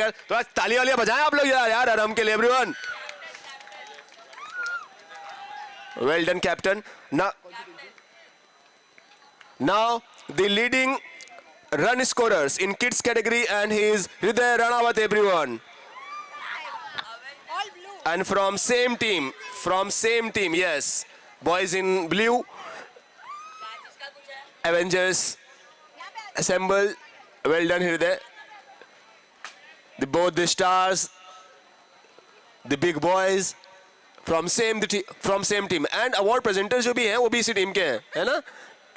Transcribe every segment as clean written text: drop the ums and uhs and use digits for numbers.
यार, थोड़ा तालियां वालियां बजाएं आप लोग यार आराम के लिए everyone. Well done captain. Now the leading run scorers in kids category, and he is Hriday Ranawat everyone. And from same team, yes. Boys in blue, Avengers assemble. Well done Hriday. Both the stars, the big boys from same team, and award presenters जो भी हैं वो भी इसी team के हैं, है ना?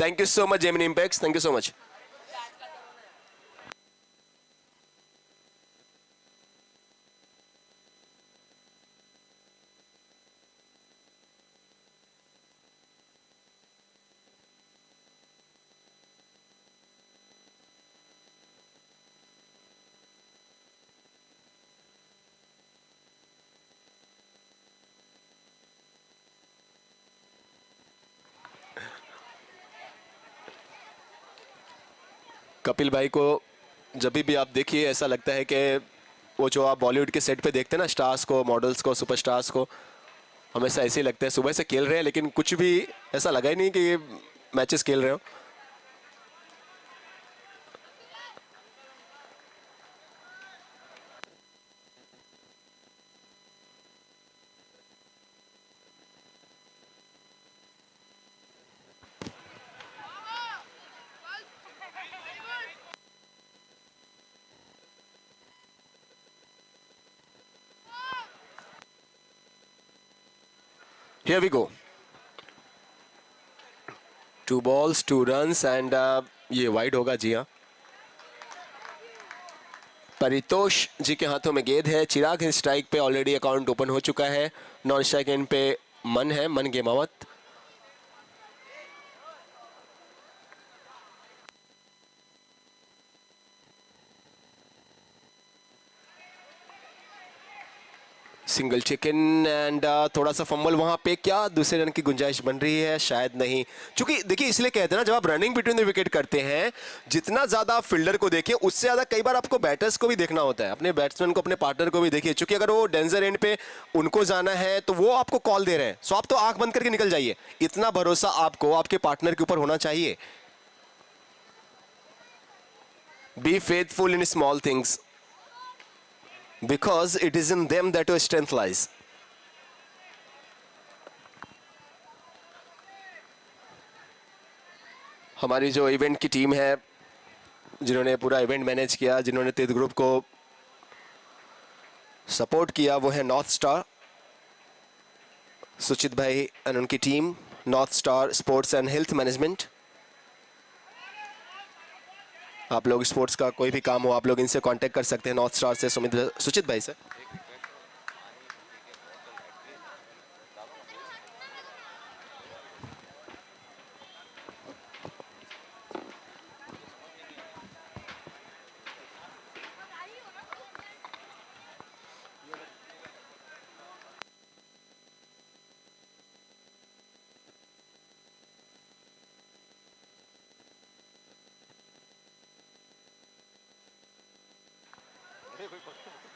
Thank you so much Gemini Impacts, thank you so much. Kapil भाई को जब भी आप देखिए ऐसा लगता है कि वो जो आप बॉलीवुड के सेट पे देखते हैं ना, स्टार्स को, मॉडल्स को, सुपरस्टार्स को, हमेशा ऐसे ही लगता है सुबह से खेल रहे हैं लेकिन कुछ भी ऐसा लगा ही नहीं कि ये मैचेस खेल रहे हो। Here we go. 2 balls, 2 runs and ये वाइड होगा जी हाँ। परितोष जी के हाथों में गेंद है। चिराग स्ट्राइक पे ऑलरेडी अकाउंट ओपन हो चुका है। नॉन स्ट्राइक एंड पे मन है, मन गेमावत। सिंगल चिकन एंड थोड़ा सा फंबल वहां पे, क्या दूसरे रन की गुंजाइश बन रही है? शायद नहीं, क्योंकि देखिए इसलिए कहते हैं ना, जब आप रनिंग बिटवीन द विकेट करते हैं, जितना ज्यादा आप फील्डर को देखिए उससे ज्यादा कई बार आपको बैटर्स को भी देखना होता है, अपने बैट्समैन को, अपने पार्टनर को भी देखिए, क्योंकि अगर वो डेंजर एंड पे उनको जाना है तो वो आपको कॉल दे रहे हैं, सो आप तो आंख बंद करके निकल जाइए। इतना भरोसा आपको आपके पार्टनर के ऊपर होना चाहिए। Be faithful in small things because it is in them that your strength lies. हमारी जो इवेंट की टीम है, जिन्होंने पूरा इवेंट मैनेज किया, जिन्होंने तीर्थ ग्रुप को सपोर्ट किया, वो है नॉर्थ स्टार सुचित भाई और उनकी team, north star sports and health management. आप लोग स्पोर्ट्स का कोई भी काम हो, आप लोग इनसे कांटेक्ट कर सकते हैं, नॉर्थ स्टार से, सुचित भाई से।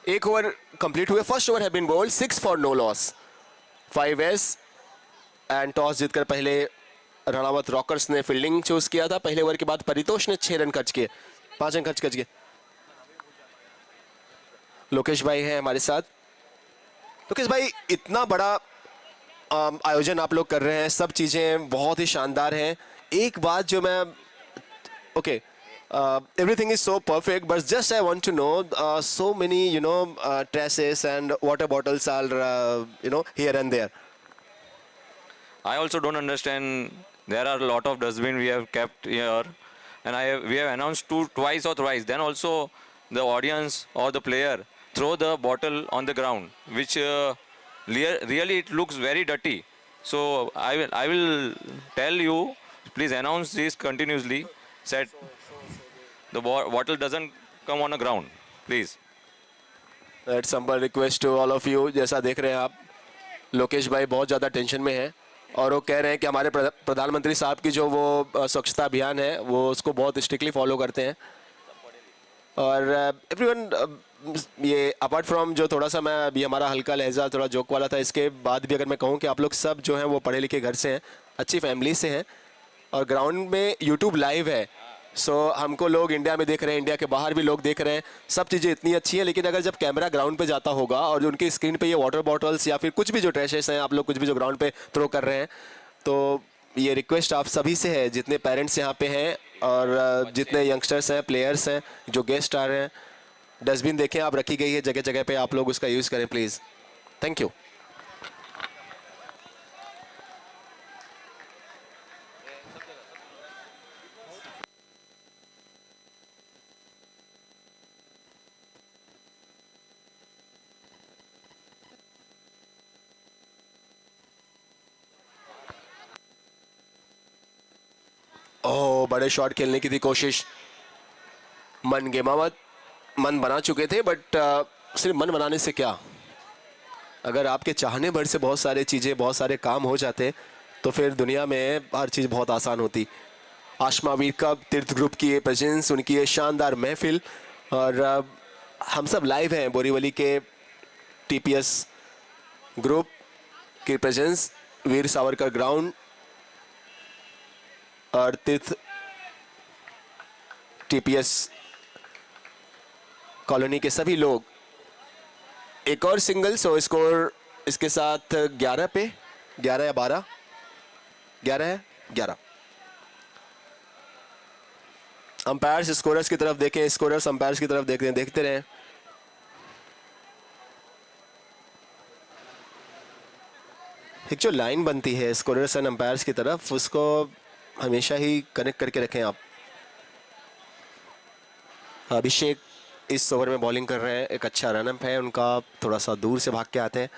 एक ओवर कंप्लीट हुए, first over have been bowled, 6 for no loss, 5S and toss जीतकर पहले राणावत रॉकर्स ने फील्डिंग चूज किया था। पहले ओवर के बाद परितोष ने 6 रन खर्च किए, 5 रन खर्च किए। लोकेश भाई हैं हमारे साथ। लोकेश भाई, इतना बड़ा आयोजन आप लोग कर रहे हैं, सब चीजें बहुत ही शानदार हैं। एक बात जो मैं everything is so perfect, but just I want to know, so many trasses and water bottles are here and there. I also don't understand. There are a lot of dustbin we have kept here, and we have announced twice or thrice. Then also the audience or the player throw the bottle on the ground, which really it looks very dirty. So I will tell you, please announce this continuously. Said the bottle doesn't come on the ground, please. That's humble request to all of you. जैसा देख रहे हैं आप, लोकेश भाई बहुत ज़्यादा tension में हैं और वो कह रहे हैं कि हमारे प्रधानमंत्री साहब की जो वो स्वच्छता अभियान है वो उसको बहुत स्ट्रिक्टली फॉलो करते हैं। और एवरीवन ये अपार्ट फ्रॉम जो थोड़ा सा मैं अभी हमारा हल्का लहजा थोड़ा जोक वाला था, इसके बाद भी अगर मैं कहूँ कि आप लोग सब जो हैं वो पढ़े लिखे घर से हैं, अच्छी फैमिली से हैं और ग्राउंड में यूट्यूब लाइव है। सो हमको लोग इंडिया में देख रहे हैं, इंडिया के बाहर भी लोग देख रहे हैं, सब चीज़ें इतनी अच्छी हैं। लेकिन अगर जब कैमरा ग्राउंड पे जाता होगा और जो उनकी स्क्रीन पे ये वाटर बॉटल्स या फिर कुछ भी जो ट्रैशेस हैं, आप लोग कुछ भी जो ग्राउंड पे थ्रो कर रहे हैं, तो ये रिक्वेस्ट आप सभी से है, जितने पेरेंट्स यहाँ पे हैं और जितने यंगस्टर्स हैं, प्लेयर्स हैं, जो गेस्ट आ रहे हैं, डस्टबिन देखें आप रखी गई है जगह जगह पे, आप लोग उसका यूज़ करें प्लीज़। Thank you. ओह, बड़े शॉट खेलने की थी कोशिश, मन गेमावत मन बना चुके थे, बट सिर्फ मन बनाने से क्या, अगर आपके चाहने भर से बहुत सारे चीज़ें, बहुत सारे काम हो जाते तो फिर दुनिया में हर चीज़ बहुत आसान होती। आशमा वीर कप तीर्थ ग्रुप की ये प्रेजेंस, उनकी ये शानदार महफिल, और हम सब लाइव हैं बोरीवली के टीपीएस ग्रुप की प्रेजेंस, वीर सावरकर ग्राउंड और तीर्थ टीपीएस कॉलोनी के सभी लोग। एक और सिंगल, सो स्कोर इसके साथ 11 पे 11 या 12, 11 है 11। अंपायर्स स्कोरर्स की तरफ देखें, स्कोरर्स अंपायर्स की तरफ देखते रहें। एक जो लाइन बनती है स्कोरर्स एंड अंपायर्स की तरफ, उसको हमेशा ही कनेक्ट करके रखें आप। अभिषेक इस ओवर में बॉलिंग कर रहे हैं, एक अच्छा रनअप है उनका, थोड़ा सा दूर से भाग के आते हैं,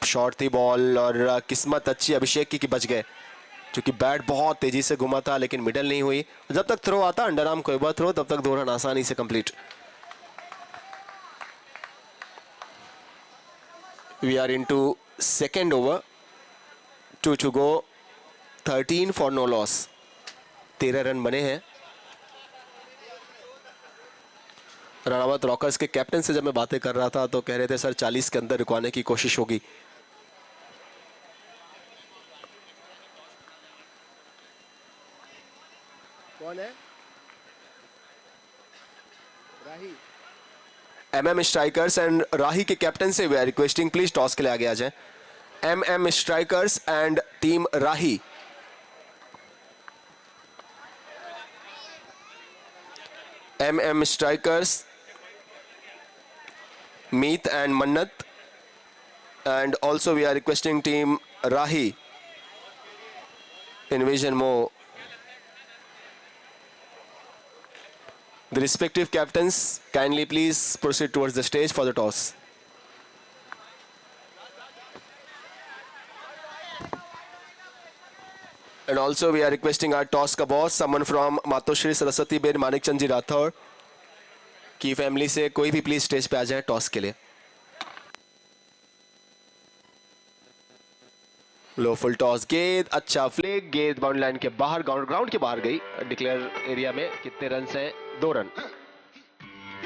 शॉर्ट थी बॉल और किस्मत अच्छी अभिषेक की कि बच गए, क्योंकि बैट बहुत तेजी से घुमा था लेकिन मिडल नहीं हुई। जब तक थ्रो आता अंडर आर्म कोई बात थ्रो, तब तक 2 रन आसानी से complete. We are into second over, 2 to go, 13 for no loss. 13 run बने हैं। राणावत रॉकर्स के कैप्टन से जब मैं बातें कर रहा था तो कह रहे थे सर 40 के अंदर रुकवाने की कोशिश होगी। कौन है? Rahi. MM strikers and Rahi के कैप्टन से we are requesting please toss के लिए आगे आ जाएं। MM strikers and team Rahi. MM strikers, Meet and Mannat, and also we are requesting team Rahi in Vision Mo. The respective captains kindly please proceed towards the stage for the toss. And also we are requesting our toss ka boss, someone from Matoshri Saraswati Ben Manikchand ji Rathore की family से कोई भी please stage पे आ जाए toss के लिए। लो full toss, गेंद अच्छा फ्लिक, गेंद बाउंड्री लाइन के बाहर, ग्राउंड के बाहर गई। डिक्लेयर एरिया में कितने रन हैं? 2 run.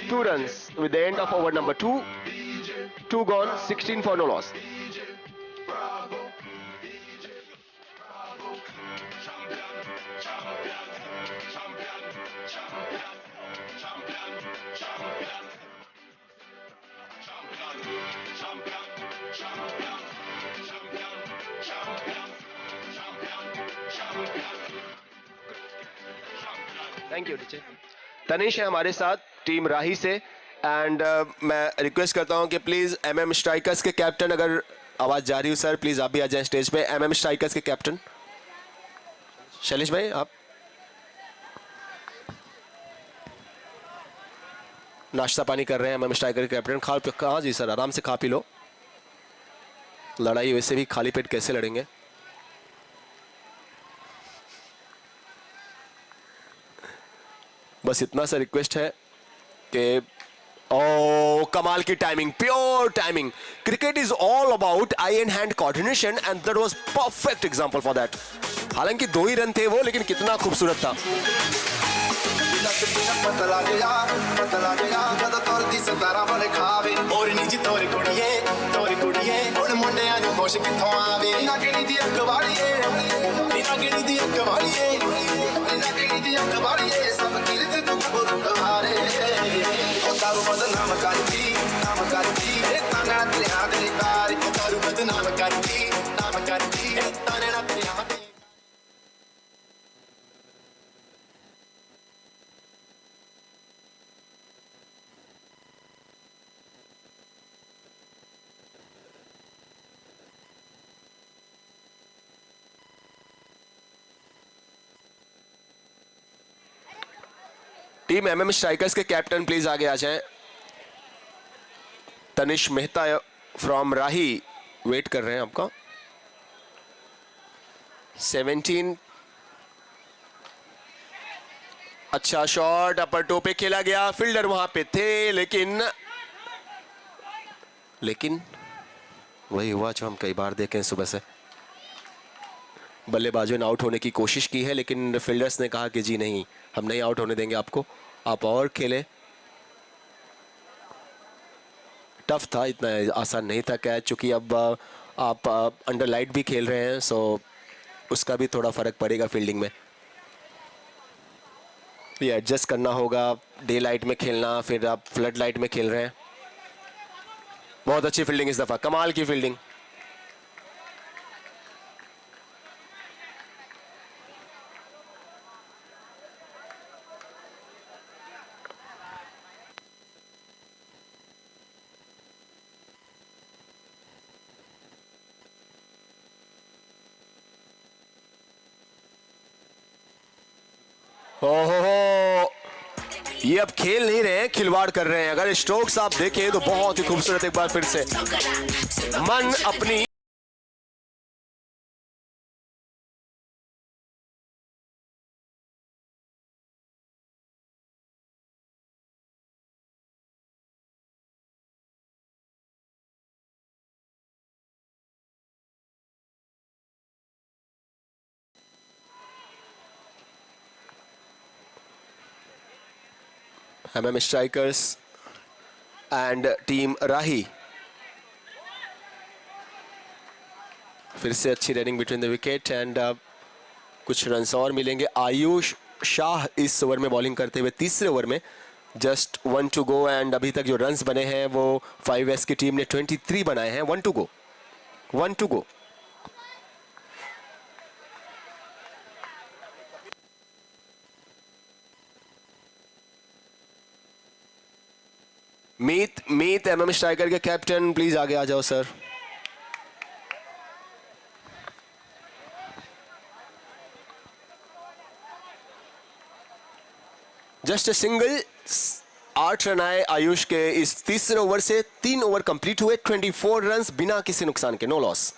2 runs with the end of over number 2, 2 gone, 16 for no loss. Thank you teacher. Tanish है हमारे साथ टीम राही से, एंड मैं रिक्वेस्ट करता हूं कि प्लीज एमएम स्ट्राइकर्स के कैप्टन, अगर आवाज जा रही हो सर प्लीज आप भी आ जाएं स्टेज पे। एमएम स्ट्राइकर्स के कैप्टन शैलेश भाई, आप नाश्ता पानी कर रहे हैं। एमएम स्ट्राइकर के कैप्टन खा, कहाँ जी सर, आराम से खा पी लो, लड़ाई वैसे भी खाली पेट कैसे लड़ेंगे। बस इतना सा रिक्वेस्ट है कि ओ कमाल की timing, pure timing. Cricket is all about I and hand coordination and that was perfect example for that. हालांकि 2 ही रन थे वो, लेकिन कितना खूबसूरत था। पतला गया जद तुरदी सतारा बने खावे और नी जी तोरी कुड़िए हुण मुंडियां नूं खुश कित्थों आवे ना किड़ी दी अख वालीए ना किड़ी दी अख वालीए ना किड़ी दी अख वालीए सब किरत तू गुरु कहारे ओ तारू बदनाम करती ए ताना तेरे हाथ दी तारी ओ तारू बदनाम करती ए ताने ना तेरे हाथ टीम एमएम स्ट्राइकर्स के कैप्टन प्लीज आगे आ जाएं। तनिष मेहता फ्रॉम राही वेट कर रहे हैं आपका। 17 अच्छा शॉट अपर टो पे खेला गया, फील्डर वहां पे थे लेकिन वही हुआ जो हम कई बार देखें सुबह से। बल्लेबाजों ने आउट होने की कोशिश की है लेकिन फील्डर्स ने कहा कि जी नहीं, हम नहीं आउट होने देंगे आपको, आप और खेलें। टफ था, इतना आसान नहीं था कैच, चूंकि अब आप अंडर लाइट भी खेल रहे हैं सो उसका भी थोड़ा फर्क पड़ेगा फील्डिंग में। ये एडजस्ट करना होगा, डे लाइट में खेलना, फिर आप फ्लड लाइट में खेल रहे हैं। बहुत अच्छी फील्डिंग इस दफा, कमाल की फील्डिंग। ओहो, ये अब खेल नहीं रहे हैं, खिलवाड़ कर रहे हैं। अगर स्ट्रोक्स आप देखें तो बहुत ही खूबसूरत, एक बार फिर से मन अपनी एमएम स्ट्राइकर्स एंड टीम राही फिर से अच्छी running between the wicket and कुछ रन्स और मिलेंगे। आयुष शाह इस ओवर में बॉलिंग करते हुए तीसरे ओवर में, जस्ट 1 टू गो एंड अभी तक जो रन्स बने हैं वो 5S की टीम ने 23 बनाए हैं। 1 to go. Meet MM striker के कैप्टन प्लीज आगे आ जाओ sir. Just a single, 8 run आए आयुष के इस तीसरे ओवर से। 3 ओवर कंप्लीट हुए, 24 रन्स बिना किसी नुकसान के, no loss.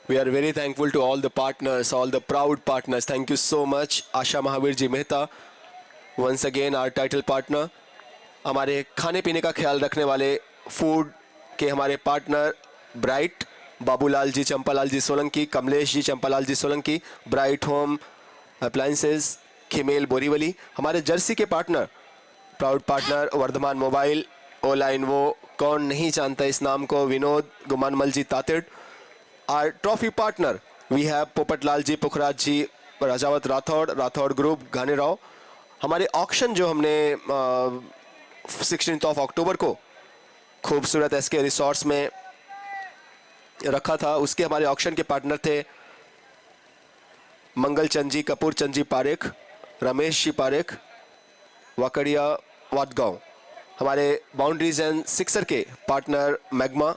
We are very thankful to all the partners, all the proud partners. Thank you so much. Asha Mahavir ji Mehta, once again our title partner. हमारे खाने पीने का ख्याल रखने वाले फूड के हमारे partner bright, Babulal ji Champalal ji Solanki, Kamlesh ji Champalal ji Solanki, bright home appliances खेमेल बोरीवली। हमारे जर्सी के partner, proud partner Vardhman mobile, Ola इन्वो, कौन नहीं जानता इस नाम को, Vinod Gumanmal ji Tatid. Our trophy partner, we have Popatlal ji, Pukhraj ji, Rajawat Rathore group, Ghane Rao. हमारे ऑक्शन जो हमने 16 अक्टूबर को खूबसूरत एसके रिसोर्ट्स में रखा था, उसके हमारे ऑक्शन के पार्टनर थे मंगल चंद जी, कपूर चंद जी पारेख, रमेश जी पारेख, वाकड़िया वाटगांव। हमारे बाउंड्रीज एंड सिक्सर के पार्टनर मैग्मा,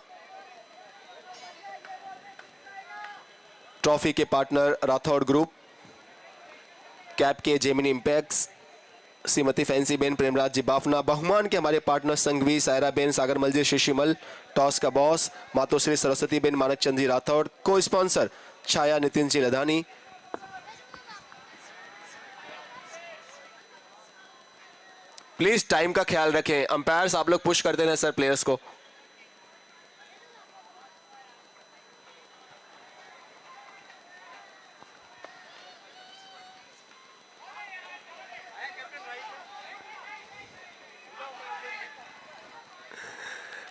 ट्रॉफी के पार्टनर राठौड़ ग्रुप, कैप के जेमिनी इम्पैक्स, श्रीमती फैंसी बेन प्रेमराज जी बाफना। बहुमान के हमारे पार्टनर संघवी, सायरा बेन, सागरमल जी शिशिमल, टॉस का बॉस मातोश्री सरस्वती बेन, मानक चंद जी राठौड़। को sponsor Chhaya Nitin ji Ladhani. Please time का ख्याल रखें, अंपायर्स आप लोग पुश करते हैं सर प्लेयर्स को।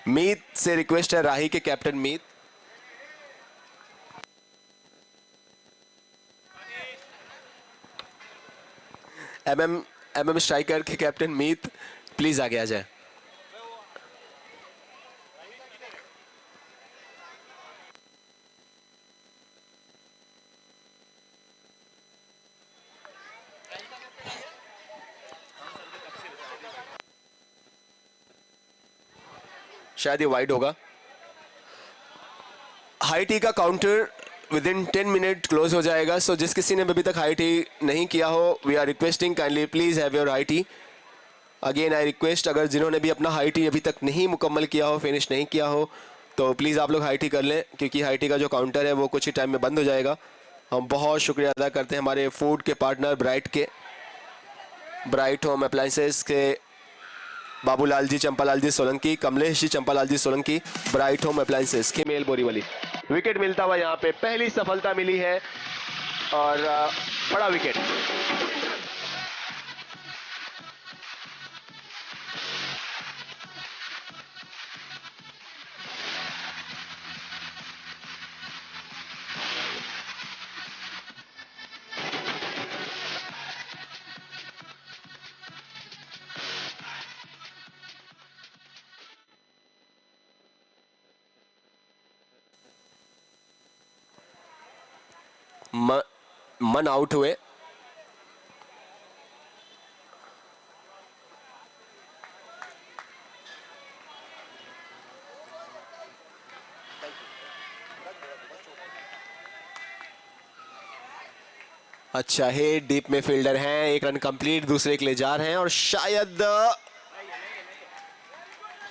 मीत से रिक्वेस्ट है, राही के कैप्टन मीत। एमएम स्ट्राइकर के कैप्टन मीत प्लीज आगे आ जाए। शायद ये वाइड होगा। हाई टी का counter with in 10 minute close हो जाएगा। सो जिस किसी ने अभी तक हाई टी नहीं किया हो, we are requesting kindly please have your high tea. Again I request, अगर जिन्होंने भी अपना हाई टी अभी तक नहीं मुकम्मल किया हो, फिनिश नहीं किया हो, तो प्लीज़ आप लोग हाई टी कर लें, क्योंकि हाई टी का जो काउंटर है वो कुछ ही टाइम में बंद हो जाएगा। हम बहुत शुक्रिया अदा करते हैं हमारे फूड के पार्टनर ब्राइट के, ब्राइट होम अप्लाइंसेस के Babulal ji Champalal ji Solanki, Kamlesh ji Champalal ji Solanki, bright home appliances के मेल बोरीवली। विकेट मिलता हुआ यहाँ पे पहली सफलता मिली है और बड़ा विकेट। मन आउट हुए। अच्छा है, डीप में फील्डर हैं, एक रन कंप्लीट, दूसरे के लिए जा रहे हैं और शायद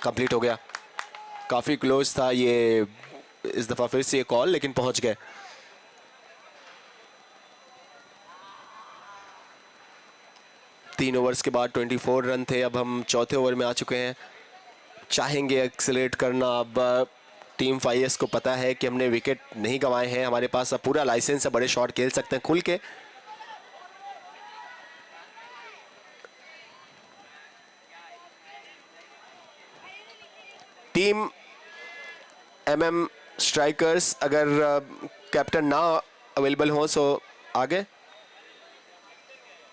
कंप्लीट हो गया। काफी क्लोज था ये, इस दफा फिर से ये कॉल, लेकिन पहुंच गए। तीन ओवर्स के बाद 24 रन थे, अब हम चौथे ओवर में आ चुके हैं। चाहेंगे एक्सेलरेट करना। अब टीम 5S को पता है कि हमने विकेट नहीं गंवाए हैं, हमारे पास अब पूरा लाइसेंस है, बड़े शॉट खेल सकते हैं खुल के। टीम एमएम स्ट्राइकर्स अगर कैप्टन ना अवेलेबल हो तो आगे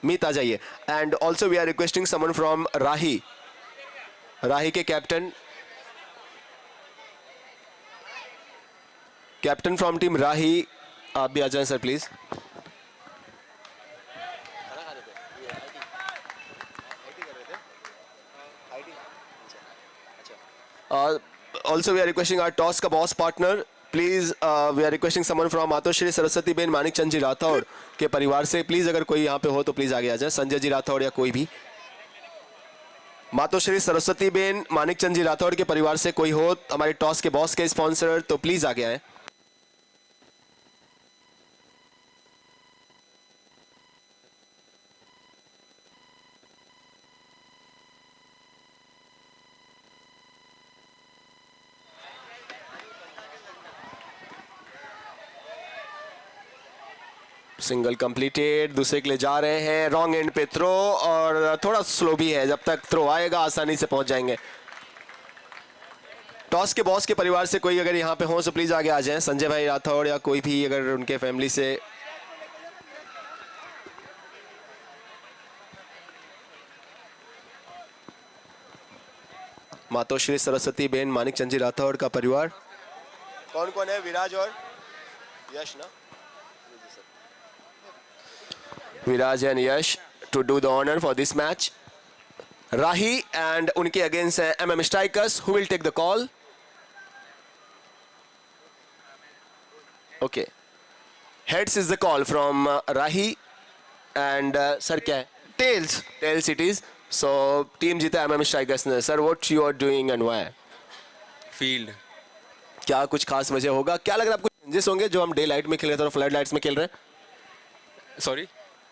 मीत आ जाइए। And also we are requesting someone from Rahi, Rahi के कैप्टन फ्रॉम टीम राही, आप भी आ जाएं sir please. Also we are requesting our toss का boss partner, please we are requesting someone from Matoshri Saraswati ben Manik Chand ji Rathore के परिवार से, प्लीज अगर कोई यहाँ पे हो तो प्लीज आगे आ जाए। संजय जी राठौड़ या कोई भी, मातोश्री सरस्वती बेन मानिक चंद जी राठौड़ के परिवार से कोई हो, हमारे टॉस के बॉस के स्पॉन्सर, तो प्लीज आगे आए। सिंगल कंप्लीटेड, दूसरे के लिए जा रहे हैं, रॉन्ग एंड पे थ्रो और थोड़ा स्लो भी है, जब तक थ्रो आएगा आसानी से पहुंच जाएंगे। टॉस के बॉस के परिवार से कोई अगर यहाँ पे हो तो प्लीज आगे आ जाएं, संजय भाई राठौड़ या कोई भी अगर उनके फैमिली से। मातोश्री सरस्वती बेन मानिक चंद जी राठौड़ का परिवार कौन कौन है? विराज और यश ना, Viraj and Yash to do the honour for this match. Rahi and उनके अगेंस्ट है MM strikers, who will take the call? Okay, heads is the call from Rahi and sir क्या है? Tails, tails it is. So team जीता MM strikers ने। Sir what you are doing and why? Field. क्या कुछ खास वजह होगा? क्या लग रहा है आपको चेंजेस होंगे जो हम डे लाइट में खेल रहे थे और फ्लड लाइट्स में खेल रहे हैं? सॉरी,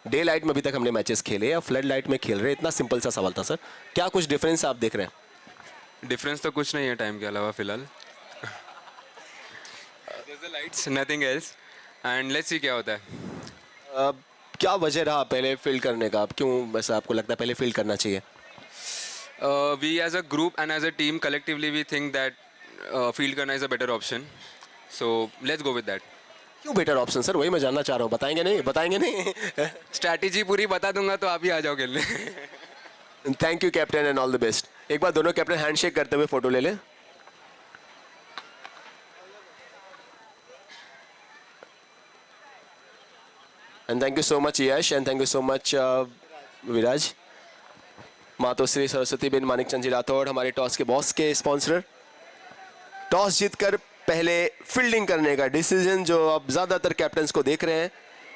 डे लाइट में अभी तक हमने मैचेस खेले या फ्लड लाइट में खेल रहे, इतना सिंपल सा सवाल था सर। क्या कुछ डिफरेंस आप देख रहे हैं? डिफरेंस तो कुछ नहीं है टाइम के अलावा फिलहाल। Lights nothing else and let's see क्या होता है। क्या वजह रहा पहले फील्ड करने का? आप क्यों वैसा आपको लगता है पहले फील्ड करना चाहिए? We as a group and as a team collectively we think that field करना is a better option, so let's go with that. क्यों बेटर ऑप्शन सर? वही मैं जानना चाह रहा हूँ। बताएंगे नहीं? बताएंगे नहीं? स्ट्रैटेजी पूरी बता दूंगा तो आप ही आ जाओ खेलने। Thank you captain and all the best. एक बार दोनों कैप्टन हैंडशेक करते हुए फोटो ले लें। And thank you so much Yash and thank you so much Viraj. Matoshri Saraswati ben Manikchand ji Rathore हमारे टॉस के बॉस के स्पॉन्सर। टॉस जीतकर पहले फील्डिंग करने का डिसीजन जो अब ज्यादातर कैप्टन्स को देख रहे हैं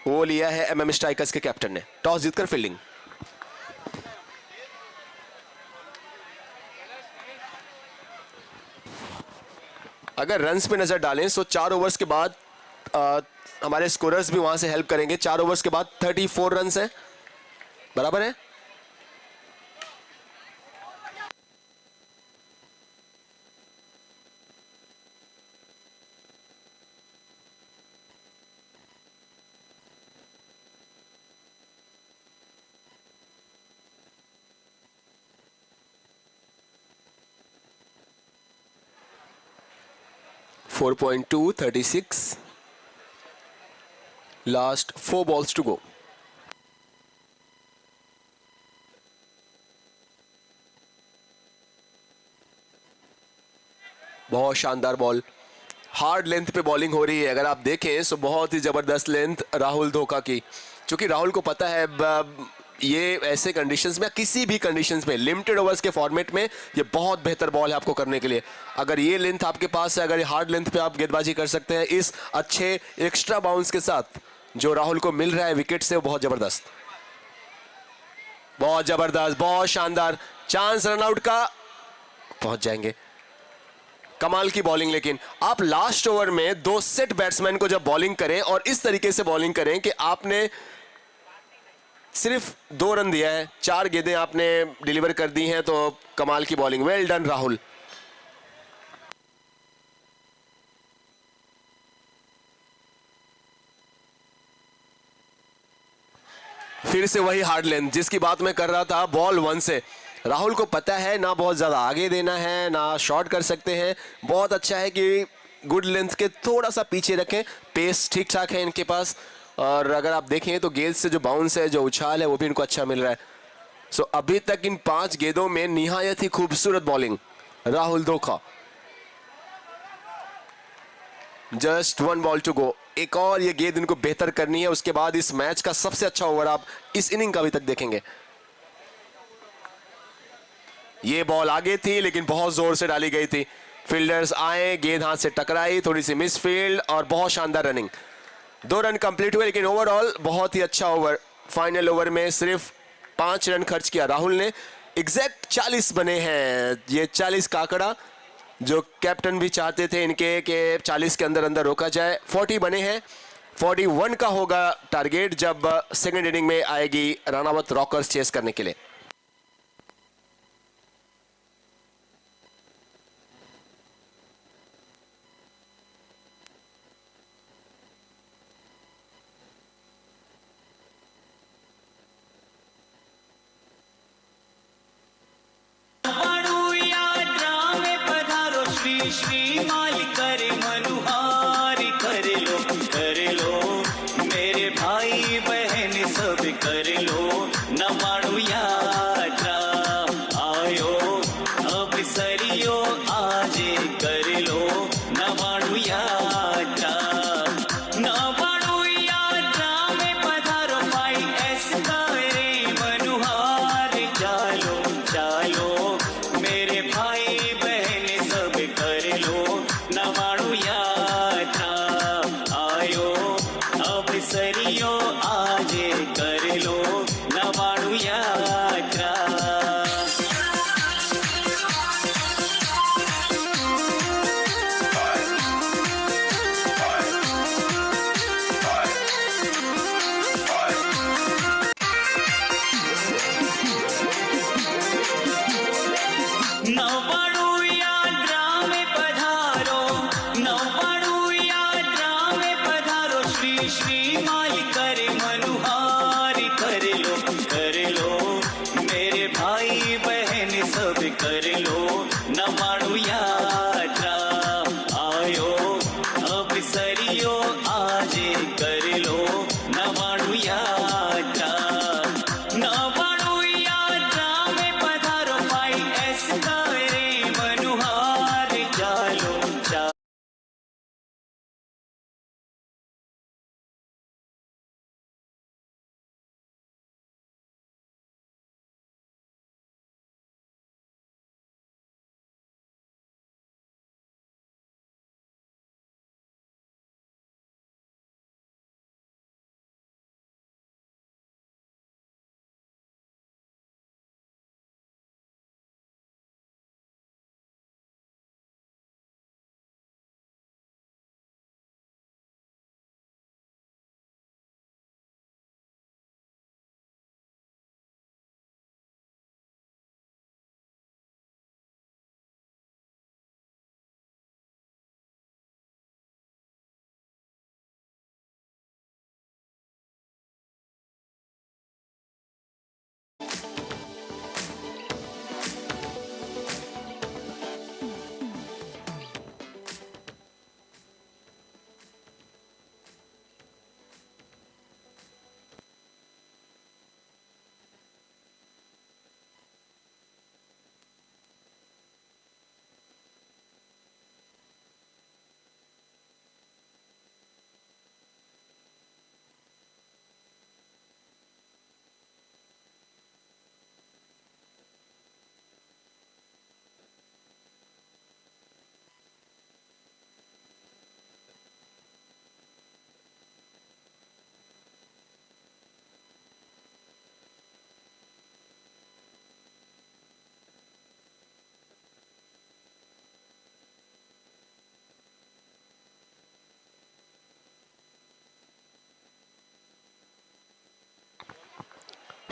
वो लिया है एमएम स्ट्राइकर्स के कैप्टन ने। टॉस जीतकर फील्डिंग। अगर रन्स पे नजर डालें तो 4 ओवर्स के बाद हमारे स्कोरर्स भी वहां से हेल्प करेंगे। 4 ओवर्स के बाद 34 रन्स है, बराबर है। .2 36 लास्ट 4 बॉल्स टू गो। बहुत शानदार बॉल, हार्ड लेंथ पे बॉलिंग हो रही है। अगर आप देखें तो बहुत ही जबरदस्त लेंथ राहुल धोखा की, क्योंकि राहुल को पता है ये ऐसे कंडीशंस में, किसी भी कंडीशंस में, लिमिटेड ओवर्स के फॉर्मेट में ये बहुत बेहतर बॉल है आपको करने के लिए। अगर ये लेंथ आपके पास है, अगर ये हार्ड लेंथ पे आप गेंदबाजी कर सकते हैं इस अच्छे एक्स्ट्रा बाउंस के साथ जो राहुल को मिल रहा है विकेट से, वो बहुत जबरदस्त, बहुत जबरदस्त, बहुत शानदार। चांस रनआउट का, पहुंच जाएंगे। कमाल की बॉलिंग। लेकिन आप लास्ट ओवर में 2 सेट बैट्समैन को जब बॉलिंग करें और इस तरीके से बॉलिंग करें कि आपने सिर्फ 2 रन दिया है, 4 गेंदें आपने डिलीवर कर दी हैं, तो कमाल की बॉलिंग। Well done Rahul. फिर से वही हार्ड लेंथ जिसकी बात मैं कर रहा था, बॉल 1 से। राहुल को पता है ना बहुत ज्यादा आगे देना है ना शॉर्ट कर सकते हैं। बहुत अच्छा है कि गुड लेंथ के थोड़ा सा पीछे रखें, पेस ठीक ठाक है इनके पास। और अगर आप देखें तो गेंद से जो बाउंस है, जो उछाल है, वो भी इनको अच्छा मिल रहा है। सो अभी तक इन 5 गेंदों में निहायत ही खूबसूरत बॉलिंग राहुल धोखा। Just 1 ball to go. एक और ये गेंद इनको बेहतर करनी है, उसके बाद इस मैच का सबसे अच्छा ओवर आप इस इनिंग का अभी तक देखेंगे। ये बॉल आगे थी लेकिन बहुत जोर से डाली गई थी। फील्डर्स आए, गेंद हाथ से टकराई, थोड़ी सी मिस फील्ड और बहुत शानदार रनिंग। 2 रन कंप्लीट हुए, लेकिन ओवरऑल बहुत ही अच्छा ओवर। फाइनल ओवर में सिर्फ 5 रन खर्च किया राहुल ने। एग्जैक्ट 40 बने हैं। ये 40 का आंकड़ा जो कैप्टन भी चाहते थे इनके कि 40 के अंदर अंदर रोका जाए। 40 बने हैं। 41 का होगा टारगेट जब सेकंड इनिंग में आएगी रानावत रॉकर्स चेस करने के लिए। श्री माल करे मनुहार कर लो मेरे भाई बहन सब कर लो। न माणू यात्रा आयो अब सरियो आज कर लो। न माणू यात्रा, न माणू यात्रा में पधारो भाई ऐस करे मनुहार। चालो चालो मेरे भाई बहन सब कर लो। भाई बहन सब कर लो न माणू यात्रा आयो अब सरियो आज कर लो न माणू यात्रा न माणू यात्रा में पधारो भाई एस करे मनुहार चालो चा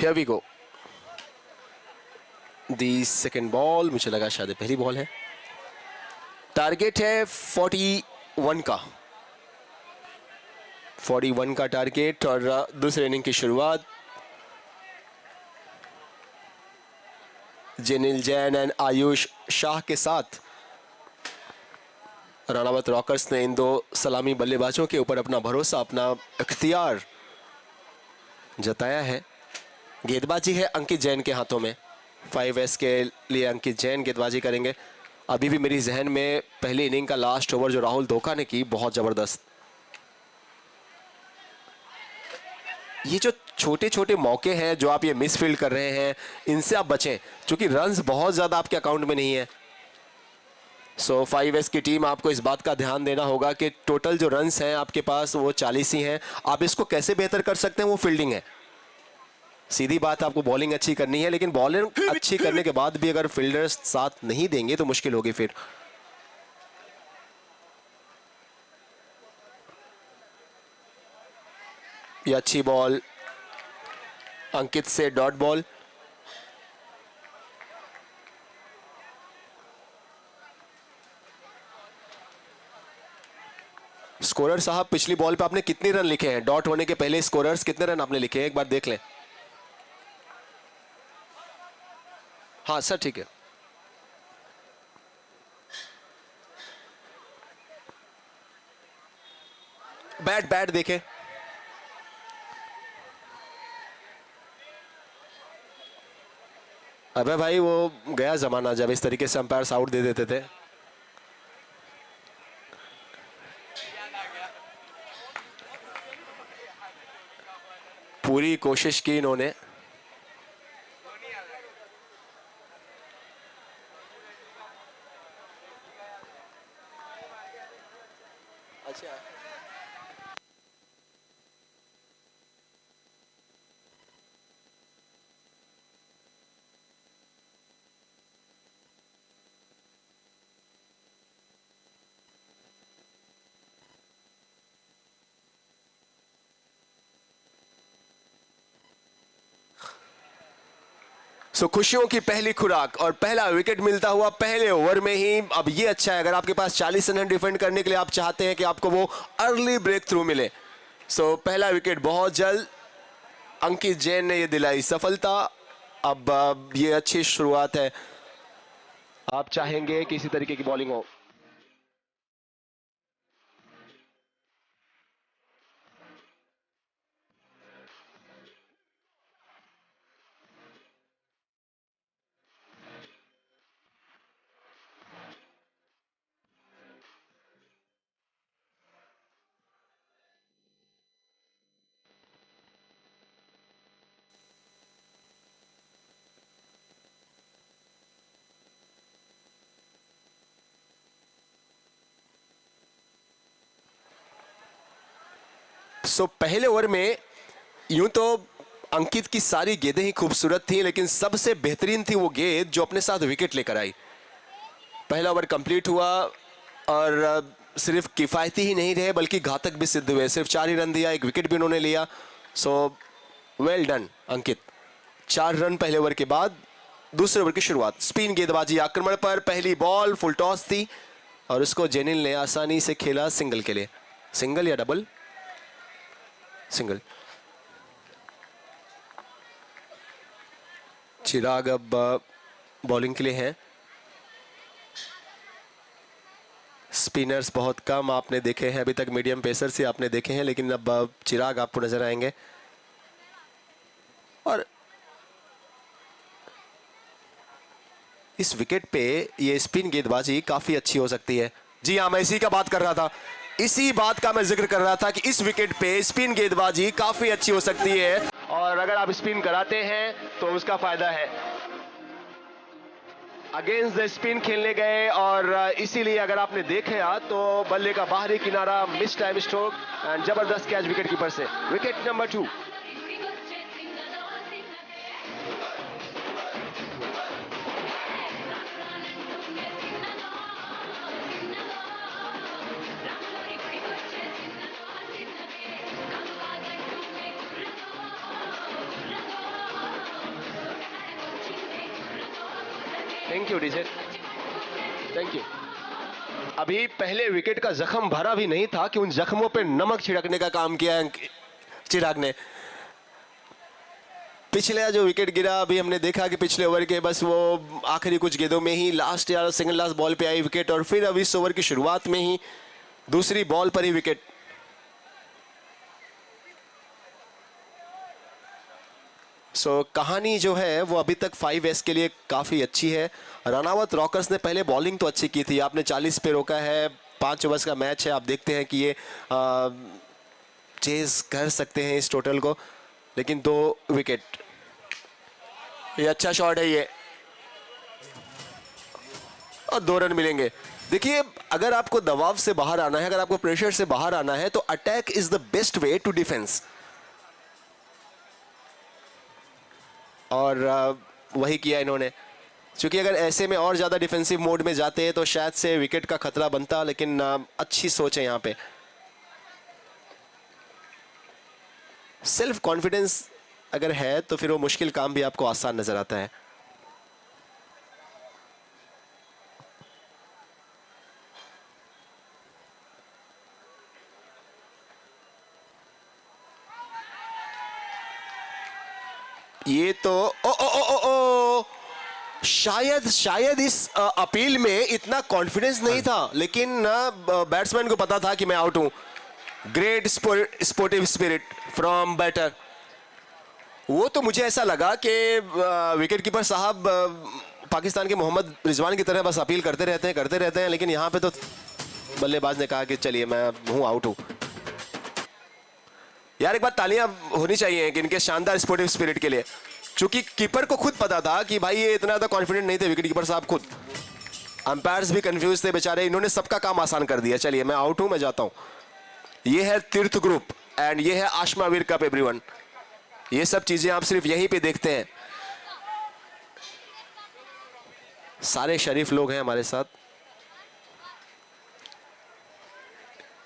Here we go. The second ball, मुझे लगा शायद पहली बॉल है. टारगेट है 41 का. 41 का टारगेट और दूसरे इनिंग की शुरुआत जेनिल जैन एंड आयुष शाह के साथ राणावत रॉकर्स ने इन दो सलामी बल्लेबाजों के ऊपर अपना भरोसा, अपना इख्तियार जताया है. गेंदबाजी है अंकित जैन के हाथों में. 5S के लिए अंकित जैन गेंदबाजी करेंगे. अभी भी मेरी जहन में पहली इनिंग का लास्ट ओवर जो राहुल धोखा ने की, बहुत जबरदस्त. ये जो छोटे छोटे मौके हैं जो आप ये मिसफील्ड कर रहे हैं, इनसे आप बचें क्योंकि रन्स बहुत ज्यादा आपके अकाउंट में नहीं है. सो 5S की टीम आपको इस बात का ध्यान देना होगा कि टोटल जो रन्स हैं आपके पास वो 40 ही हैं. आप इसको कैसे बेहतर कर सकते हैं, वो फील्डिंग है. सीधी बात, आपको बॉलिंग अच्छी करनी है, लेकिन बॉलिंग अच्छी करने के बाद भी अगर फील्डर्स साथ नहीं देंगे तो मुश्किल होगी फिर. ये अच्छी बॉल अंकित से, डॉट बॉल. स्कोरर साहब, पिछली बॉल पे आपने कितने रन लिखे हैं? डॉट होने के पहले स्कोरर्स कितने रन आपने लिखे हैं, एक बार देख लें. हाँ सर, ठीक है. बैट बैट देखें. अबे भाई, वो गया जमाना जब इस तरीके से अंपायर्स आउट दे देते थे. पूरी कोशिश की इन्होंने. सो खुशियों की पहली खुराक और पहला विकेट मिलता हुआ पहले ओवर में ही. अब ये अच्छा है, अगर आपके पास 40 रन डिफेंड करने के लिए आप चाहते हैं कि आपको वो अर्ली ब्रेक थ्रू मिले. सो पहला विकेट बहुत जल्द अंकित जैन ने ये दिलाई सफलता. अब ये अच्छी शुरुआत है, आप चाहेंगे कि इसी तरीके की बॉलिंग हो। सो पहले ओवर में यूं तो अंकित की सारी गेंदें ही खूबसूरत थी, लेकिन सबसे बेहतरीन थी वो गेंद जो अपने साथ विकेट लेकर आई। पहला ओवर कंप्लीट हुआ और सिर्फ किफायती ही नहीं रहे बल्कि घातक भी सिद्ध हुए। सिर्फ 4 ही रन दिया, 1 विकेट भी उन्होंने लिया। सो वेल डन अंकित। 4 रन पहले ओवर के बाद दूसरे ओवर की शुरुआत। स्पिन गेंदबाजी आक्रमण पर पहली बॉल फुल टॉस थी और उसको जेनिल ने आसानी से खेला सिंगल के लिए। सिंगल या डबल? सिंगल। चिराग अब बॉलिंग के लिए हैं। स्पिनर्स बहुत कम आपने देखे हैं अभी तक, मीडियम पेसर्स ही आपने देखे हैं, लेकिन अब चिराग आपको नजर आएंगे। और इस विकेट पे ये स्पिन गेंदबाजी काफी अच्छी हो सकती है। जी हाँ, मैं इसी का बात कर रहा था, इसी बात का मैं जिक्र कर रहा था कि इस विकेट पे स्पिन गेंदबाजी काफी अच्छी हो सकती है और अगर आप स्पिन कराते हैं तो उसका फायदा है। अगेंस्ट द स्पिन खेलने गए और इसीलिए अगर आपने देखा तो बल्ले का बाहरी किनारा, मिस टाइम स्ट्रोक एंड जबरदस्त कैच विकेट कीपर से। Wicket number 2। Thank you DJ, thank you. अभी पहले विकेट का जख्म भरा भी नहीं था कि उन जख्मों पे नमक छिड़कने का काम किया है चिराग ने। पिछले जो विकेट गिरा अभी हमने देखा कि पिछले ओवर के बस वो आखिरी कुछ गेंदों में ही लास्ट या सेकंड लास्ट बॉल पे आई विकेट और फिर अब इस ओवर की शुरुआत में ही दूसरी बॉल पर ही विकेट। सो कहानी जो है वो अभी तक 5S के लिए काफ़ी अच्छी है। रनावत रॉकर्स ने पहले बॉलिंग तो अच्छी की थी, आपने 40 पे रोका है, 5 ओवर्स का मैच है, आप देखते हैं कि ये चेज कर सकते हैं इस टोटल को, लेकिन 2 विकेट। ये अच्छा शॉट है ये और 2 रन मिलेंगे। देखिए, अगर आपको दबाव से बाहर आना है, अगर आपको प्रेशर से बाहर आना है तो attack is the best way to defence, और वही किया इन्होंने। क्योंकि अगर ऐसे में और ज़्यादा डिफेंसिव मोड में जाते हैं तो शायद से विकेट का खतरा बनता, लेकिन अच्छी सोच है यहाँ पे। सेल्फ कॉन्फिडेंस अगर है तो फिर वो मुश्किल काम भी आपको आसान नजर आता है। ये तो ओ ओ ओ ओ ओ शायद इस अपील में इतना कॉन्फिडेंस नहीं था, लेकिन बैट्समैन को पता था कि मैं आउट हूं। Great sportive spirit from batter. वो तो मुझे ऐसा लगा कि विकेट कीपर साहब पाकिस्तान के मोहम्मद रिजवान की तरह बस अपील करते रहते हैं, लेकिन यहाँ पे तो बल्लेबाज ने कहा कि चलिए मैं हूं, आउट हूं। यार एक बात तालियां होनी चाहिए कि इनके शानदार स्पोर्टिव स्पिरिट के लिए, क्योंकि कीपर को खुद पता था कि भाई ये इतना ज़्यादा कॉन्फिडेंट नहीं थे, विकेट कीपर साहब खुद। अंपायर्स भी कंफ्यूज थे बेचारे, इन्होंने सबका काम आसान कर दिया। चलिए मैं आउट हूं, मैं जाता हूं। ये है तीर्थ ग्रुप एंड ये है आशमावीर कप एवरीवन। ये सब चीजें आप सिर्फ यहीं पे देखते हैं। सारे शरीफ लोग हैं हमारे साथ।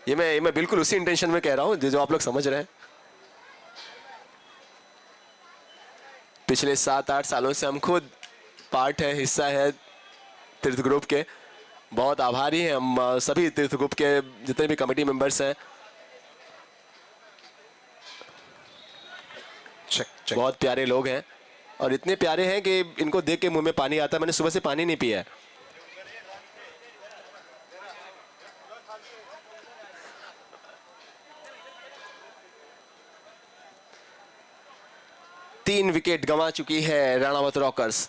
ये मैं बिल्कुल उसी इंटेंशन में कह रहा हूं जो आप लोग समझ रहे हैं। पिछले 7-8 सालों से हम खुद पार्ट है, हिस्सा है तीर्थ ग्रुप के। बहुत आभारी हैं हम सभी तीर्थ ग्रुप के जितने भी कमेटी मेंबर्स हैं। बहुत प्यारे लोग हैं। और इतने प्यारे हैं कि इनको देख के मुंह में पानी आता है। मैंने सुबह से पानी नहीं पिया है। तीन विकेट गंवा चुकी है राणावत रॉकर्स।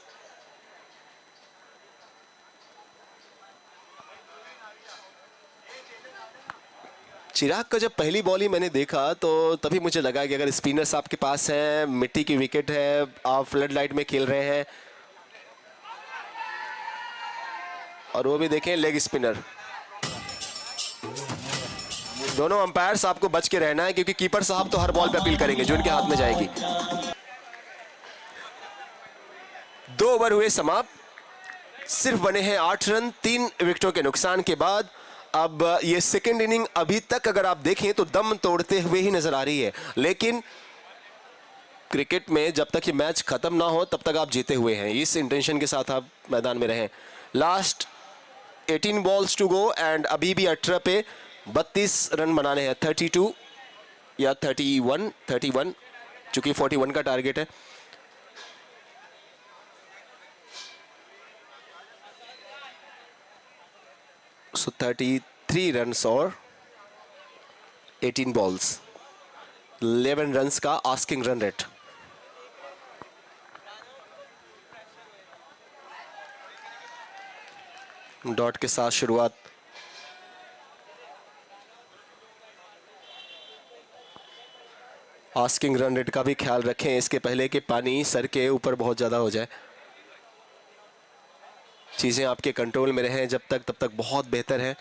चिराग का जब पहली बॉल ही मैंने देखा तो तभी मुझे लगा कि अगर स्पिनर्स आपके पास हैं, मिट्टी की विकेट है, आप फ्लड लाइट में खेल रहे हैं, और वो भी देखें लेग स्पिनर। दोनों अंपायर्स आपको बच के रहना है, क्योंकि कीपर साहब तो हर बॉल पे अपील करेंगे जो इनके हाथ में जाएगी। 2 ओवर हुए समाप्त, सिर्फ बने हैं 8 रन 3 विकेटों के नुकसान के बाद। अब ये सेकेंड इनिंग अभी तक अगर आप देखें तो दम तोड़ते हुए ही नजर आ रही है, लेकिन क्रिकेट में जब तक ये मैच खत्म ना हो तब तक आप जीते हुए हैं। इस इंटेंशन के साथ आप मैदान में रहें। Last 18 balls to go and अभी भी 18 पे 32 रन बनाने हैं। 32 या 31 चूंकि 41 का टारगेट है। So 33 रन्स और 18 बॉल्स, 11 रन्स का आस्किंग रन रेट। डॉट के साथ शुरुआत। आस्किंग रन रेट का भी ख्याल रखें इसके पहले कि पानी सर के ऊपर बहुत ज्यादा हो जाए। चीजें आपके कंट्रोल में रहें जब तक, तब तक बहुत बेहतर है।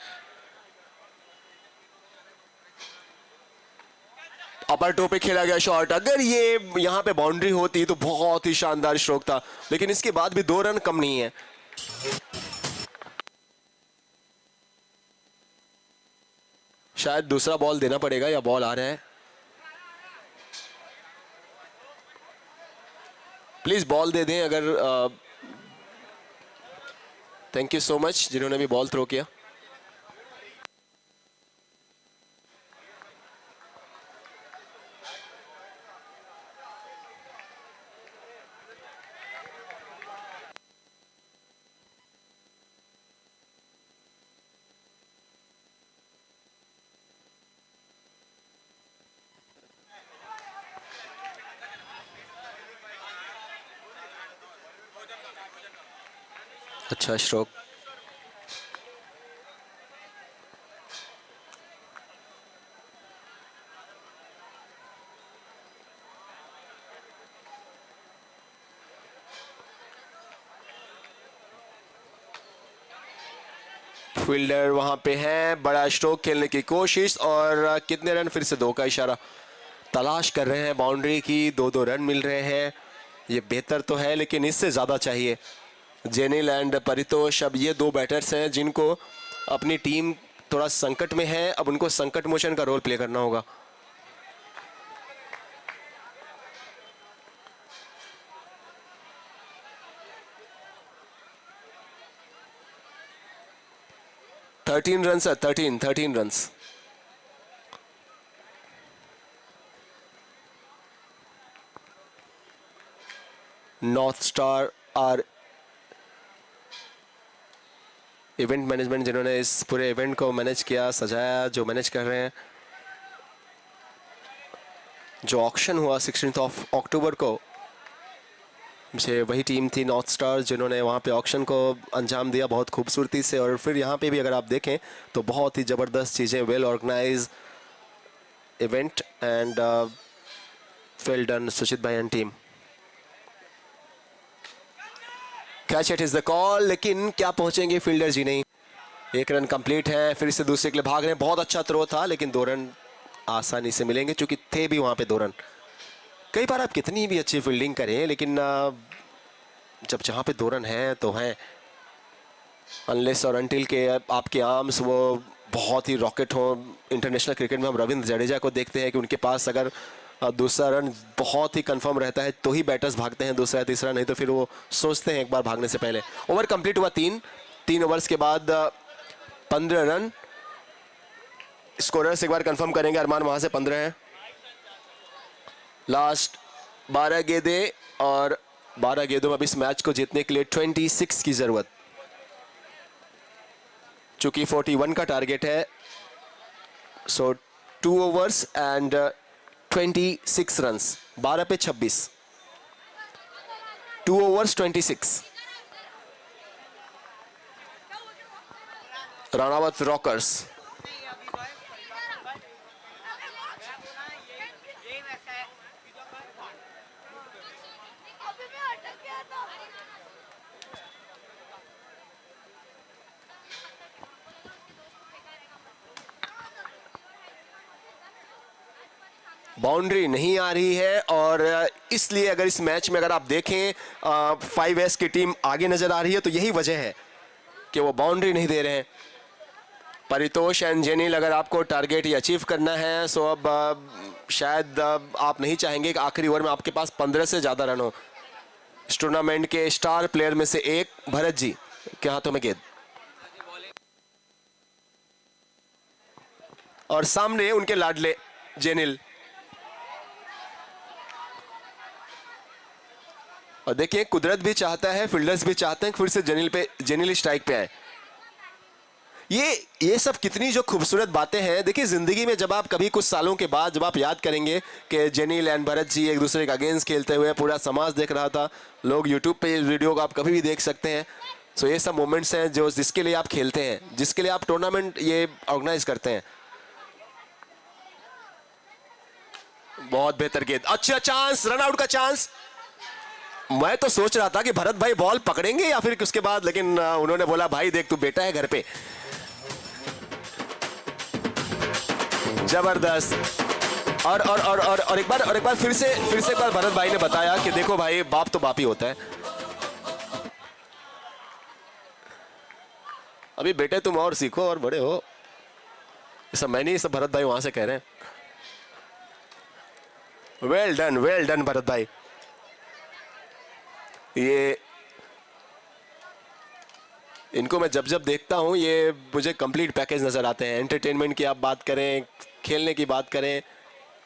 अपर टो पे खेला गया शॉट, अगर ये यहां पे बाउंड्री होती तो बहुत ही शानदार स्ट्रोक था, लेकिन इसके बाद भी 2 रन कम नहीं है। शायद दूसरा बॉल देना पड़ेगा या बॉल आ रहा है। प्लीज बॉल दे दें अगर थैंक यू सो मच जिन्होंने भी बॉल थ्रो किया। अच्छा स्ट्रोक। फील्डर वहां पे है, बड़ा स्ट्रोक खेलने की कोशिश, और कितने रन, फिर से 2 का इशारा। तलाश कर रहे हैं बाउंड्री की, 2-2 रन मिल रहे हैं। ये बेहतर तो है लेकिन इससे ज्यादा चाहिए। जेनिल एंड परितोष अब ये 2 बैटर्स हैं जिनको अपनी टीम थोड़ा संकट में है, अब उनको संकट मोचन का रोल प्ले करना होगा। थर्टीन रन है, 13 run. North star are event management, जिन्होंने इस पूरे इवेंट को मैनेज किया, सजाया, जो मैनेज कर रहे हैं। जो ऑक्शन हुआ 16 अक्टूबर को, मुझे वही टीम थी नॉर्थ स्टार जिन्होंने वहाँ पे ऑक्शन को अंजाम दिया बहुत खूबसूरती से। और फिर यहाँ पे भी अगर आप देखें तो बहुत ही ज़बरदस्त चीज़ें, well organise event and well done Suchit भाई and team. Catch it is the call, लेकिन क्या पहुंचेंगे फील्डर जी नहीं। 1 रन कंप्लीट है, फिर से दूसरे के लिए भाग रहे हैं। बहुत अच्छा थ्रो था लेकिन 2 रन आसानी से मिलेंगे क्योंकि थे भी वहां पे 2 रन। कई बार आप कितनी भी अच्छी फील्डिंग करें लेकिन जब जहां पे 2 रन हैं तो हैं, अनलेस और अनटिल के आपके आर्म्स वो बहुत ही रॉकेट हो। इंटरनेशनल क्रिकेट में हम रविंद्र जडेजा को देखते हैं कि उनके पास अगर दूसरा रन बहुत ही कंफर्म रहता है तो ही बैटर्स भागते हैं दूसरा तीसरा, नहीं तो फिर वो सोचते हैं एक बार भागने से पहले। ओवर कंप्लीट हुआ 3 ओवर्स के बाद 15 रन। स्कोरर्स एक बार कंफर्म करेंगे, अरमान वहां से 15 हैं। लास्ट 12 गेंदें और 12 गेंदों में अब इस मैच को जीतने के लिए 26 की जरूरत, चूंकि 41 का टारगेट है। सो 2 ओवर्स एंड 26 रन्स, 12 पे 26, 2 ओवर्स 26। राणावत रॉकर्स, बाउंड्री नहीं आ रही है और इसलिए अगर इस मैच में अगर आप देखें 5S की टीम आगे नजर आ रही है तो यही वजह है कि वो बाउंड्री नहीं दे रहे हैं। परितोष एंड जेनिल, अगर आपको टारगेट ये अचीव करना है सो अब शायद आप नहीं चाहेंगे कि आखिरी ओवर में आपके पास 15 से ज़्यादा रन हो। इस टूर्नामेंट के स्टार प्लेयर में से एक भरत जी के हाथों में गेंद और सामने उनके लाडले जेनिल। और देखिए कुदरत भी चाहता है, फील्डर्स भी चाहते हैं फिर से जेनिल स्ट्राइक पे आए। ये सब कितनी जो खूबसूरत बातें हैं। देखिए जिंदगी में जब आप कभी कुछ सालों के बाद जब आप याद करेंगे कि जेनिल एंड भरत जी एक दूसरे के अगेंस्ट खेलते हुए पूरा समाज देख रहा था, लोग यूट्यूब पे इस वीडियो को आप कभी भी देख सकते हैं। सो ये सब मोमेंट्स हैं जो जिसके लिए आप खेलते हैं, जिसके लिए आप टूर्नामेंट ये ऑर्गेनाइज करते हैं। बहुत बेहतर गेंद, अच्छा चांस, रन आउट का चांस। मैं तो सोच रहा था कि भरत भाई बॉल पकड़ेंगे या फिर उसके बाद, लेकिन उन्होंने बोला भाई देख तू बेटा है घर पे। जबरदस्त। और एक बार फिर से एक बार भरत भाई ने बताया कि देखो भाई बाप तो बाप ही होता है। अभी बेटे तुम और सीखो और बड़े हो। ये सब मैं नहीं, सब भरत भाई वहां से कह रहे हैं। वेल डन भरत भाई। ये इनको मैं जब देखता हूं ये मुझे कंप्लीट पैकेज नजर आते हैं। एंटरटेनमेंट की आप बात करें, खेलने की बात करें,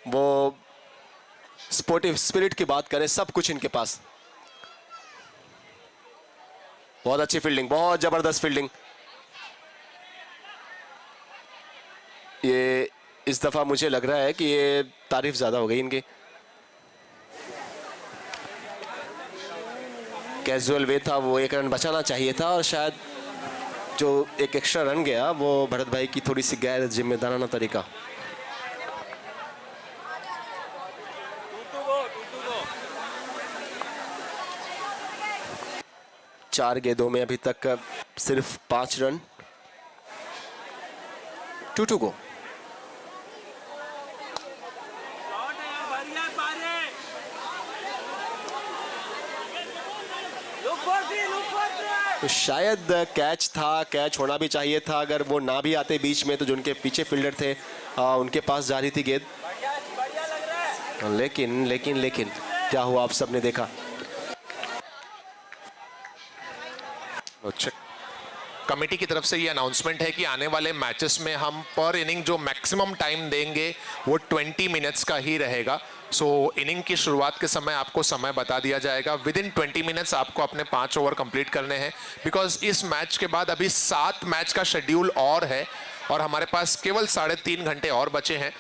वो स्पोर्टिव स्पिरिट की बात करें, सब कुछ इनके पास। बहुत अच्छी फील्डिंग, बहुत जबरदस्त फील्डिंग। ये इस दफा मुझे लग रहा है कि ये तारीफ ज्यादा हो गई इनकी। कैजुअल वे था, वो 1 रन बचाना चाहिए था और शायद जो एक एक्स्ट्रा रन गया वो भरत भाई की थोड़ी सी गैर जिम्मेदाराना तरीका। चार गेंदों में अभी तक सिर्फ 5 रन, 2 गो। तो शायद कैच था, कैच होना भी चाहिए था। अगर वो ना भी आते बीच में तो जो उनके पीछे फील्डर थे उनके पास जा रही थी गेंद। लेकिन क्या हुआ आप सबने देखा। कमेटी की तरफ से ये अनाउंसमेंट है कि आने वाले मैचेस में हम पर इनिंग जो मैक्सिमम टाइम देंगे वो 20 मिनट्स का ही रहेगा। सो इनिंग की शुरुआत के समय आपको समय बता दिया जाएगा। विद इन 20 मिनट्स आपको अपने 5 ओवर कंप्लीट करने हैं, बिकॉज इस मैच के बाद अभी 7 मैच का शेड्यूल और है और हमारे पास केवल 3.5 घंटे और बचे हैं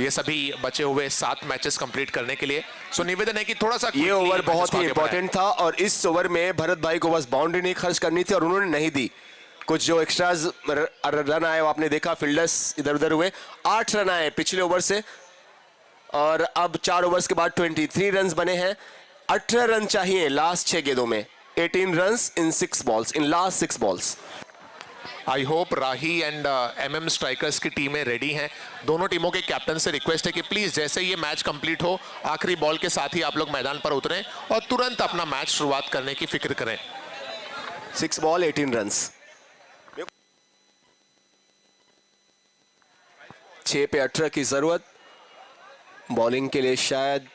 ये सभी बचे हुए 7 मैचेस कंप्लीट करने के लिए। सो निवेदन है कि थोड़ा सा ये ओवर बहुत ही इंपॉर्टेंट था और इस ओवर में भरत भाई को बस बाउंड्री नहीं खर्च करनी थी और उन्होंने नहीं दी। कुछ जो एक्स्ट्राज रन आए वो आपने देखा, फील्डर्स इधर उधर हुए। 8 रन आए पिछले ओवर से और अब 4 ओवर्स के बाद 23 रन बने हैं। 18 रन चाहिए लास्ट 6 गेंदों में। 18 run in 6 balls, in last 6 balls. I hope Rahi and MM strikers की टीमें रेडी हैं। दोनों टीमों के कैप्टन से रिक्वेस्ट है कि प्लीज जैसे ये मैच कंप्लीट हो आखिरी बॉल के साथ ही आप लोग मैदान पर उतरें और तुरंत अपना मैच शुरुआत करने की फिक्र करें। 6 बॉल 18 रन, 6 पे 18 की जरूरत। बॉलिंग के लिए शायद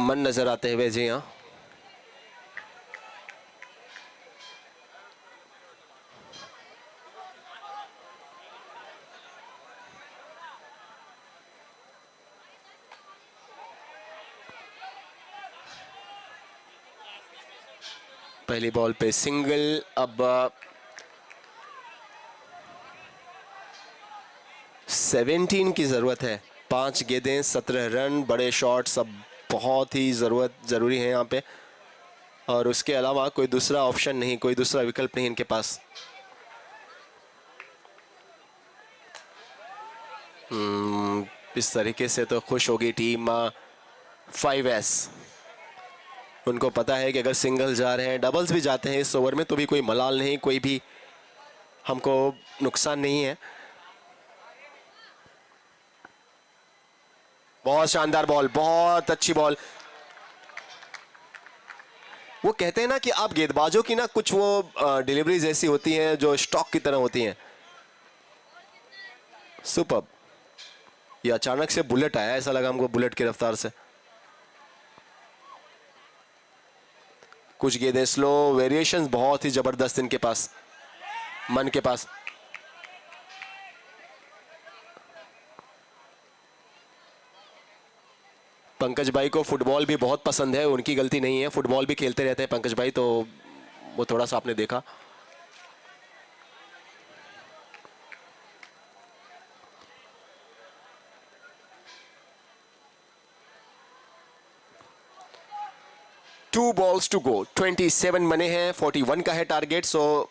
मन नजर आते हुए जी हाँ। पहली बॉल पे सिंगल। अब 17 की ज़रूरत है। 5 गेंदें 17 रन, बड़े शॉट सब बहुत ही ज़रूरी है यहाँ पे, और उसके अलावा कोई दूसरा ऑप्शन नहीं, कोई दूसरा विकल्प नहीं इनके पास। इस तरीके से तो खुश होगी टीम 5S। उनको पता है कि अगर सिंगल जा रहे हैं, डबल्स भी जाते हैं इस ओवर में तो भी कोई मलाल नहीं, कोई भी हमको नुकसान नहीं है। बहुत शानदार बॉल, बहुत अच्छी बॉल। वो कहते हैं ना कि आप गेंदबाजों की ना कुछ वो डिलीवरीज ऐसी होती हैं जो स्टॉक की तरह होती हैं। सुपर्ब। ये अचानक से बुलेट आया, ऐसा लगा हमको बुलेट की रफ्तार से। कुछ गेंदें स्लो, वेरिएशंस बहुत ही जबरदस्त इनके पास, मन के पास। पंकज भाई को फुटबॉल भी बहुत पसंद है, उनकी गलती नहीं है, फुटबॉल भी खेलते रहते हैं पंकज भाई, तो वो थोड़ा सा आपने देखा। टू बॉल्स टू गो, 27 बने हैं, 41 का है टारगेट। सो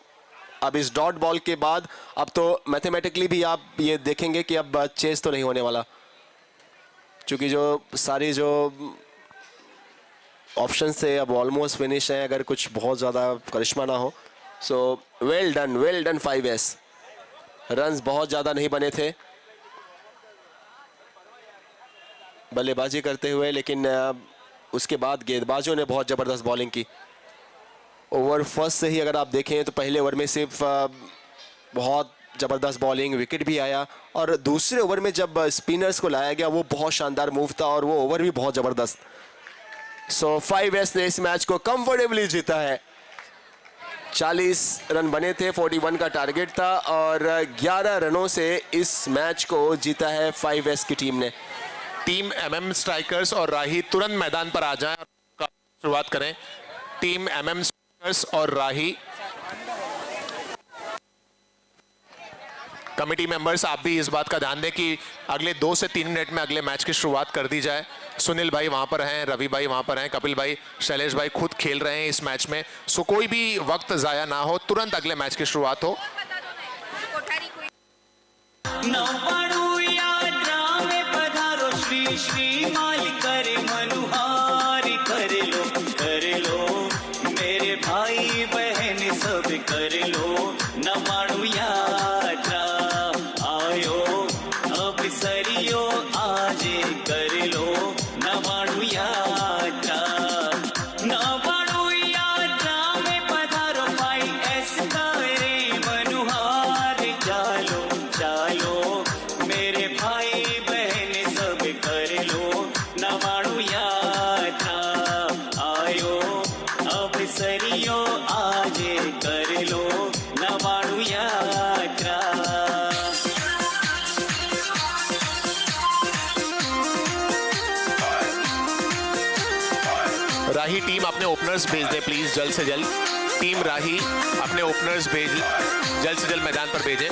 अब इस डॉट बॉल के बाद अब तो मैथमेटिकली भी आप ये देखेंगे कि अब चेस तो नहीं होने वाला, क्योंकि जो सारी जो ऑप्शंस थे अब ऑलमोस्ट फिनिश हैं, अगर कुछ बहुत ज़्यादा करिश्मा ना हो। So well done 5S। Runs बहुत ज़्यादा नहीं बने थे बल्लेबाजी करते हुए, लेकिन उसके बाद गेंदबाजों ने बहुत ज़बरदस्त बॉलिंग की। ओवर फर्स्ट से ही अगर आप देखें तो पहले ओवर में सिर्फ बहुत ज़बरदस्त बॉलिंग, विकेट भी आया, और दूसरे ओवर में जब स्पिनर्स को लाया गया वो बहुत शानदार मूव था और वो ओवर भी बहुत ज़बरदस्त। सो 5S ने इस मैच को कंफर्टेबली जीता है। 40 रन बने थे, 41 का टारगेट था, और 11 रनों से इस मैच को जीता है 5S की टीम ने। टीम MM स्ट्राइकर्स और राही तुरंत मैदान पर आ जाएं और शुरुआत करें। टीम MM स्ट्राइकर्स और राही, कमेटी मेंबर्स आप भी इस बात का ध्यान दें कि अगले 2 से 3 मिनट में अगले मैच की शुरुआत कर दी जाए। सुनील भाई वहां पर हैं, रवि भाई वहां पर हैं, कपिल भाई, शैलेश भाई खुद खेल रहे हैं इस मैच में, सो कोई भी वक्त जाया ना हो, तुरंत अगले मैच की शुरुआत हो। नववाडू यात्रा में पधारो श्री श्री माल करे मनुहार कर लो मेरे भाई बहन सब कर लो नवाणु यात्रा आयो अब सरियो आज कर लो नवाणु यात्रा। नवाणु यात्रा में पधारो भाई एस करे मनुहार चालो चालो मेरे भाई बहन सब कर लो नवाणु यात्रा आयो अब सरियो आज कर लो नवाणु यात्रा। राही टीम अपने ओपनर्स भेज दे प्लीज, जल्द से जल्द। टीम राही अपने ओपनर्स जल्द से जल्द मैदान पर भेजें।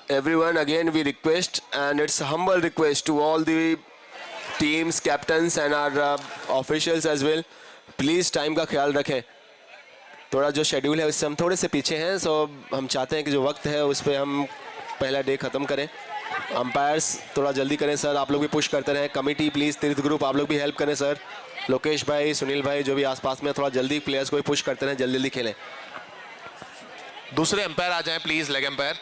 Everyone, again we request, and it's a humble request to all the teams, captains and our officials as well, please time का ख्याल रखें। थोड़ा जो शेड्यूल है उससे हम थोड़े से पीछे हैं, सो हम चाहते हैं कि जो वक्त है उस पर हम पहला डे ख़त्म करें। अंपायर्स थोड़ा जल्दी करें सर, आप लोग भी पुश करते रहें। कमेटी प्लीज़, तीर्थ ग्रुप आप लोग भी हेल्प करें सर। लोकेश भाई, सुनील भाई जो भी आसपास में, थोड़ा जल्दी प्लेयर्स को भी पुश करते रहें, जल्दी जल्दी खेलें। दूसरे अंपायर आ जाएं प्लीज, लेग अंपायर।